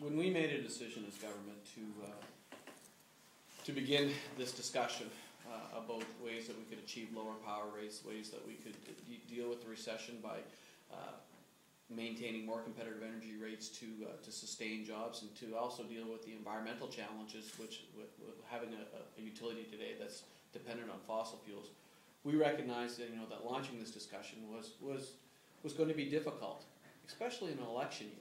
when we made a decision as government to begin this discussion about ways that we could achieve lower power rates, ways that we could deal with the recession by maintaining more competitive energy rates to sustain jobs, and to also deal with the environmental challenges with having a utility today that's dependent on fossil fuels, we recognized that that launching this discussion was going to be difficult, especially in an election year.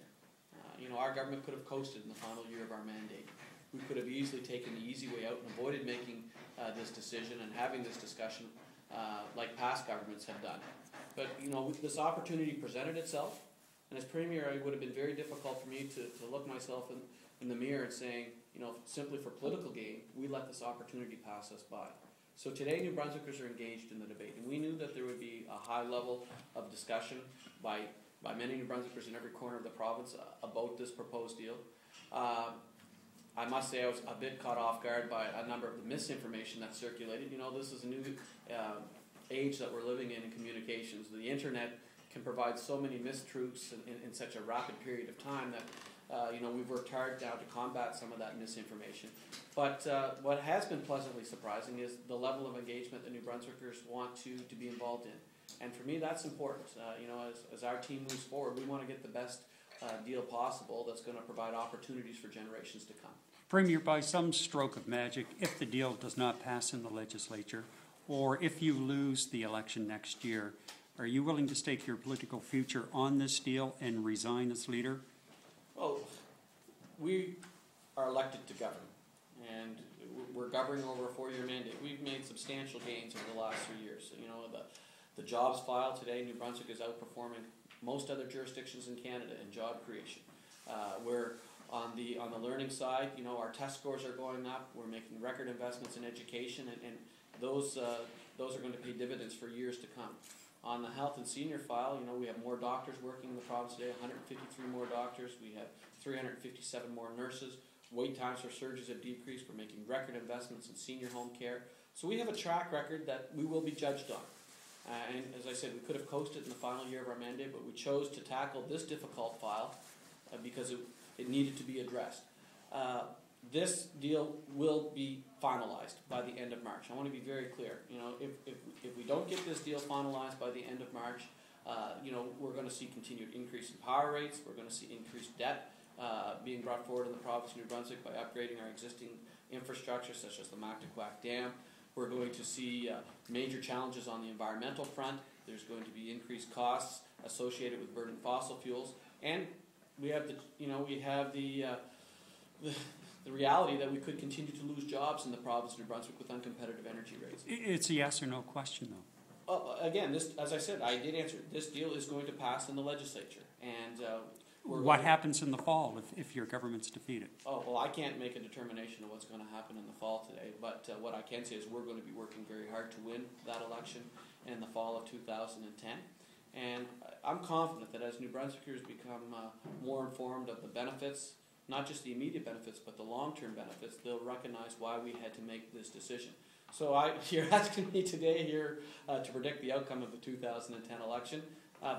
Our government could have coasted in the final year of our mandate. We could have easily taken the easy way out and avoided making this decision and having this discussion like past governments have done. But this opportunity presented itself, and as Premier, it would have been very difficult for me to look myself in the mirror and saying, simply for political gain, we let this opportunity pass us by. So today, New Brunswickers are engaged in the debate, and we knew that there would be a high level of discussion by many New Brunswickers in every corner of the province about this proposed deal. I must say I was a bit caught off guard by a number of the misinformation that circulated. This is a new age that we're living in communications. The internet can provide so many mistruths in such a rapid period of time that we've worked hard now to combat some of that misinformation. But what has been pleasantly surprising is the level of engagement that New Brunswickers want to be involved in. And for me, that's important. As our team moves forward, we want to get the best deal possible that's going to provide opportunities for generations to come. Premier, by some stroke of magic, if the deal does not pass in the legislature, or if you lose the election next year, are you willing to stake your political future on this deal and resign as leader? Well, we are elected to govern, and we're governing over a 4-year mandate. We've made substantial gains over the last 3 years. The jobs file today, New Brunswick is outperforming most other jurisdictions in Canada in job creation. We're on the learning side, our test scores are going up. We're making record investments in education, and those are going to pay dividends for years to come. On the health and senior file, we have more doctors working in the province today, 153 more doctors. We have 357 more nurses. Wait times for surgeries have decreased. We're making record investments in senior home care. So we have a track record that we will be judged on. And as I said, we could have coasted in the final year of our mandate, but we chose to tackle this difficult file because it needed to be addressed. This deal will be finalized by the end of March. I want to be very clear. If we don't get this deal finalized by the end of March, we're going to see continued increase in power rates. We're going to see increased debt being brought forward in the province of New Brunswick by upgrading our existing infrastructure, such as the Mactaquac Dam. We're going to see major challenges on the environmental front. There's going to be increased costs associated with burning fossil fuels, and we have the reality that we could continue to lose jobs in the province of New Brunswick with uncompetitive energy rates. It's a yes or no question, though. Again, as I said, I did answer it. This deal is going to pass in the legislature, and what happens in the fall if your government's defeated? Oh, well, I can't make a determination of what's going to happen in the fall today, but what I can say is we're going to be working very hard to win that election in the fall of 2010. And I'm confident that as New Brunswickers become more informed of the benefits, not just the immediate benefits, but the long-term benefits, they'll recognize why we had to make this decision. So you're asking me today here to predict the outcome of the 2010 election.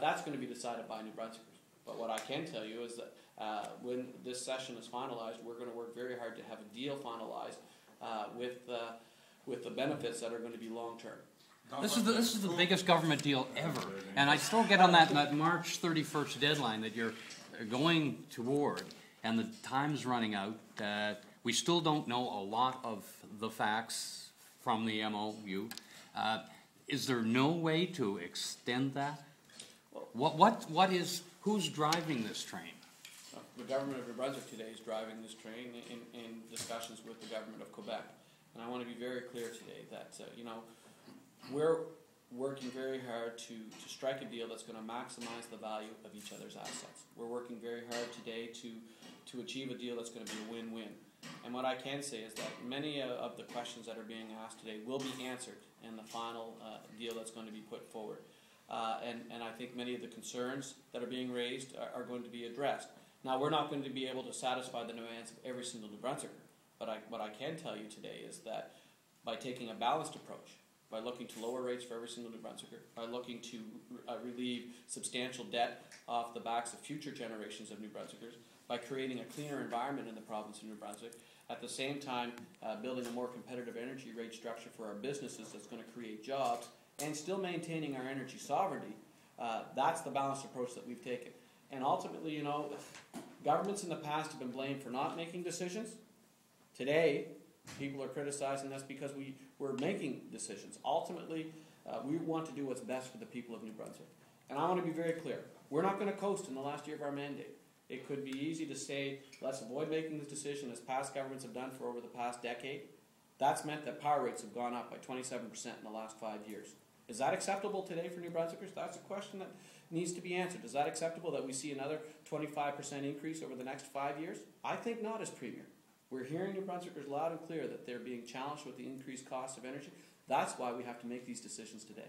That's going to be decided by New Brunswickers. But what I can tell you is that when this session is finalized, we're going to work very hard to have a deal finalized with the benefits that are going to be long-term. This is the biggest government deal ever, and I still get on that March 31st deadline that you're going toward, and the time's running out. We still don't know a lot of the facts from the MOU. Is there no way to extend that? Who's driving this train? The government of New Brunswick today is driving this train in discussions with the government of Quebec. And I want to be very clear today that, we're working very hard to strike a deal that's going to maximize the value of each other's assets. We're working very hard today to achieve a deal that's going to be a win-win. And what I can say is that many of the questions that are being asked today will be answered in the final deal that's going to be put forward. And I think many of the concerns that are being raised are going to be addressed. Now, we're not going to be able to satisfy the demands of every single New Brunswicker, but what I can tell you today is that by taking a balanced approach, by looking to lower rates for every single New Brunswicker, by looking to relieve substantial debt off the backs of future generations of New Brunswickers, by creating a cleaner environment in the province of New Brunswick, at the same time building a more competitive energy rate structure for our businesses that's going to create jobs, and still maintaining our energy sovereignty. That's the balanced approach that we've taken. And ultimately, you know, governments in the past have been blamed for not making decisions. Today, people are criticizing us because we're making decisions. Ultimately, we want to do what's best for the people of New Brunswick. And I want to be very clear. We're not going to coast in the last year of our mandate. It could be easy to say, let's avoid making this decision as past governments have done for over the past decade. That's meant that power rates have gone up by 27% in the last 5 years. Is that acceptable today for New Brunswickers? That's a question that needs to be answered. Is that acceptable that we see another 25% increase over the next 5 years? I think not, as Premier. We're hearing New Brunswickers loud and clear that they're being challenged with the increased cost of energy. That's why we have to make these decisions today.